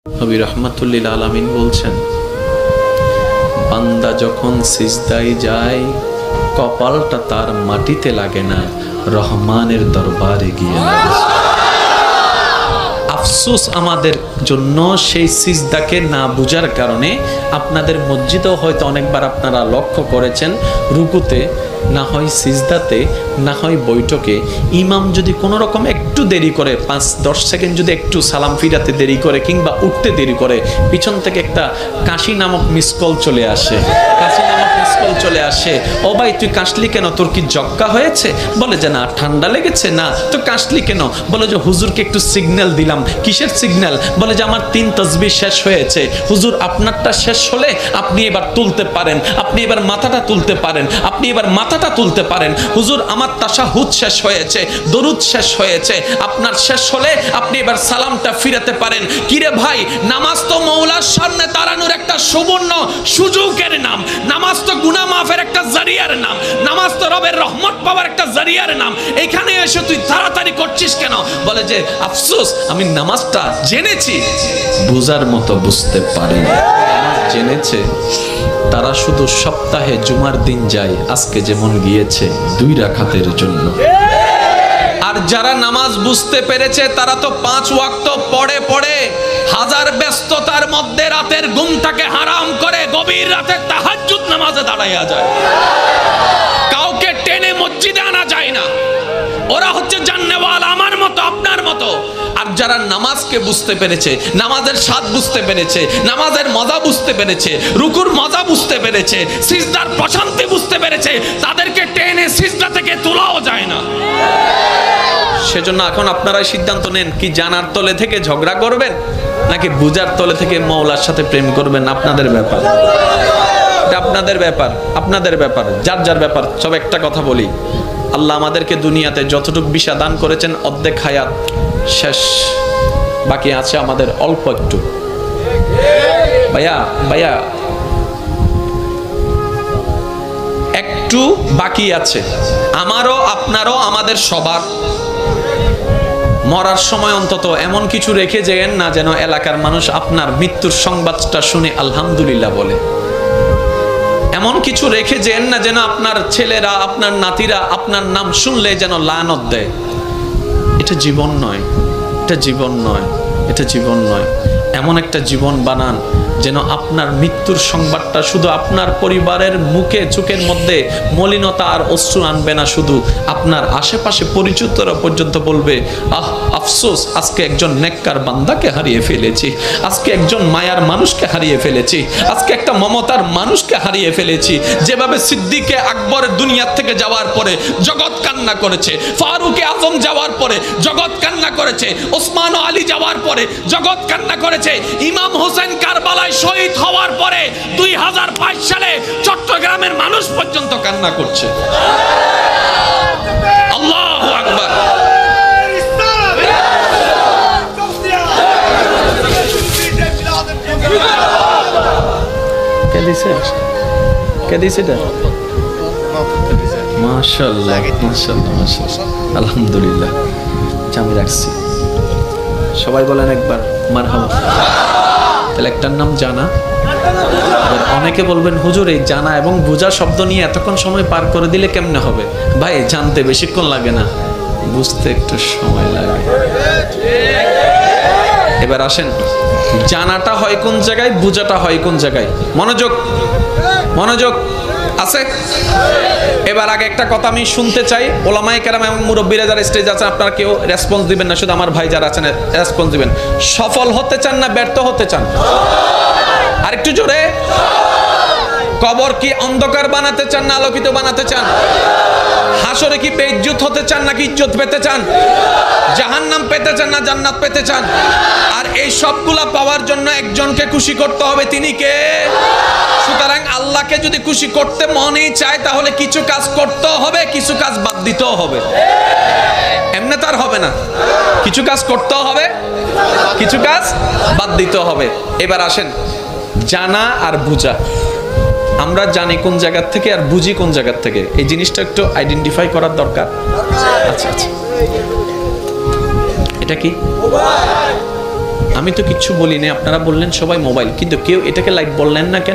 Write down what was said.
নবী রাহমাতুল্লিল আলামিন বলছেন, বান্দা যখন সিজদায় যায় কপালটা তার মাটিতে লাগে না, রহমানের দরবারে গিয়ে লাগে। আফসোস আমাদের জন্য সেই সিজদাকে না বুঝার কারণে। আপনাদের মসজিদেও হয়তো অনেকবার আপনারা লক্ষ্য করেছেন, রুকুতে না হয় সিজদাতে না হয় বৈঠকে ইমাম যদি কোনো রকম একটু দেরি করে, 5-10 সেকেন্ড যদি একটু সালাম ফিরাতে দেরি করে কিংবা উঠতে দেরি করে, পিছন থেকে একটা কাশি নামক মিসকল চলে আসে। চলে আসে, ও ভাই তুই কাশলি কেন, তোর কি জক্কা হয়েছে? বলে যে না, ঠান্ডা লেগেছে। না তো কাশলি কেন? বলে যে হুজুরকে একটু সিগন্যাল দিলাম। কিসের সিগন্যাল? বলে যে আমার 3 তাসবিহ শেষ হয়েছে। হুজুর আপনারটা শেষ হলে আপনি এবার তুলতে পারেন, আপনি এবার মাথাটা তুলতে পারেন, আপনি এবার মাথাটা তুলতে পারেন। হুজুর আমার তাশাহুদ শেষ হয়েছে, দরুদ শেষ হয়েছে, আপনার শেষ হলে আপনি এবার সালামটা ফিরাতে পারেন। কিরে ভাই, নামাজ তো মওলার সামনে দাঁড়ানোর একটা সুবর্ণ সুযোগের নাম, নামাজ তো গুনাহ মাফের একটা জারিয়ার নাম, নামাজ তো রবের রহমত পাওয়ার একটা জারিয়ার নাম। এখানে এসে তুই তাড়াতাড়ি করছিস কেন? বলে যে আফসোস, আমি নামাজটা জেনেছি, বুঝার মতো বুঝতে পারিনি। জেনেছে তারা শুধু সপ্তাহে জুমার দিন যায়, আজকে যেমন গিয়েছে 2 রাকাতের জন্য। আর যারা নামাজ বুঝতে পেরেছে তারা তো 5 ওয়াক্ত পড়ে পড়ে হাজার ব্যস্ততার মধ্যে রাতের ঘুমটাকে হারাম করে গভীর রাতে তাহাজ্জুদ নামাজে দাঁড়াইয়া যায়। কাউকে টেনে মসজিদে আনা যায় না, ওরা হচ্ছে জান্নেওয়ালা, আমার মতো আপনার মতো। আর যারা নামাজকে বুঝতে পেরেছে, নামাজের স্বাদ বুঝতে পেরেছে, নামাজের মজা বুঝতে পেরেছে, রুকুর মজা বুঝতে পেরেছে, সিজদার প্রশান্তি বুঝতে পেরেছে, তাদেরকে টেনে সিজদা থেকে তোলাও যায় না। সেজন্য এখন আপনারাই সিদ্ধান্ত নেন, কি জানার তলে থেকে ঝগড়া করবেন নাকি বুঝার তলে থেকে মওলার সাথে প্রেম করবেন। আপনাদের ব্যাপার, এটা আপনাদের ব্যাপার, আপনাদের ব্যাপার, যার যার ব্যাপার। সব একটা কথা বলি, আল্লাহ আমাদেরকে দুনিয়াতে যতটুকু বিশা দান করেছেন, অর্ধেক হায়াত শেষ, বাকি আছে আমাদের অল্প একটু। ভাইয়া একটু বাকি আছে, আমারও আপনারও, আমাদের সবার। মরার সময় অন্তত এমন কিছু রেখে যেন না, যেন এলাকার মানুষ আপনার মৃত্যুর সংবাদটা শুনে আলহামদুলিল্লাহ বলে। এমন কিছু রেখে যেন না, যেন আপনার ছেলেরা, আপনার নাতিরা আপনার নাম শুনলে যেন লানত দেয়। এটা জীবন নয়, এটা জীবন নয়, এটা জীবন নয়। এমন একটা জীবন বানান যেন আপনার মৃত্যুর সংবাদটা শুধু আপনার পরিবারের মুখে চোখের মধ্যে মলিনতা আর অশ্রু আনবে না, শুধু আপনার আশেপাশে পরিচিতরা পর্যন্ত বলবে, আহ আফসোস, আজকে একজন নেককার বান্দাকে হারিয়ে ফেলেছি, আজকে একজন মায়ার মানুষকে হারিয়ে ফেলেছি, আজকে একটা মমতার মানুষকে হারিয়ে ফেলেছি। যেভাবে সিদ্দিকে আকবর দুনিয়া থেকে যাওয়ার পরে জগৎ কান্না করেছে, ফারুকে আজম যাওয়ার পরে জগৎ কান্না করেছে, ওসমান ও আলী যাওয়ার পরে জগৎ কান্না করেছে, ইমাম হোসেন কারবালায় শহীদ হওয়ার পরে 2022 সালে চট্টগ্রামের মানুষ পর্যন্ত কান্না করছে। আল্লাহু আকবার। মাশাআল্লাহ, মাশাআল্লাহ, মাশাআল্লাহ, আলহামদুলিল্লাহ। আমি রাখছি, সবাই বলেন একবার মারহাবা। তাহলে একটার নাম জানা। অনেকে বলবেন, হুজুর এই জানা এবং বুঝা শব্দ নিয়ে এতক্ষণ সময় পার করে দিলে কেমনে হবে? ভাই, জানতে বেশিক্ষণ লাগে না, বুঝতে একটু সময় লাগে। এবার আসেন, জানাটা হয় কোন জায়গায়, বুঝাটা হয় কোন জায়গায়। মনোযোগ, মনোযোগ আছে। এবার আগে একটা কথা আমি শুনতে চাই, ওলামায়ে কেরাম এবং মুরব্বীরা যারা স্টেজ আছেন, আপনারা কেউ রেসপন্স দিবেন না, শুধু আমার ভাই যারা আছেন রেসপন্স দিবেন। সফল হতে চান না ব্যর্থ হতে চান? আরেকটু জোরে। কবর কি অন্ধকার বানাতে চান না আলোকিত বানাতে চান? হাসরে কি বেইজ্জত হতে চান নাকি ইজ্জত পেতে চান? জাহান্নাম পেতে চান না জান্নাত পেতে চান? আর এই সবগুলা পাওয়ার জন্য একজনকে খুশি করতে হবে, তিনি কে? সুতরাং আল্লাহকে যদি খুশি করতে মনই চায়, তাহলে কিছু কাজ করতেও হবে, কিছু কাজ বাদ দিতেও হবে। এমনি তার হবে না, কিছু কাজ করতেও হবে, কিছু কাজ বাদ দিতেও হবে। এবার আসেন, জানা আর বুঝা। আমরা জানি কোন জায়গা থেকে আর বুঝি কোন জায়গা থেকে, এই জিনিসটা একটু আইডেন্টিফাই করার দরকার। আচ্ছা আচ্ছা, এটা কি? আমি তো কিচ্ছু বলি না, আপনারা বললেন সবাই মোবাইল, কিন্তু কেউ এটাকে লাইট বললেন না কেন?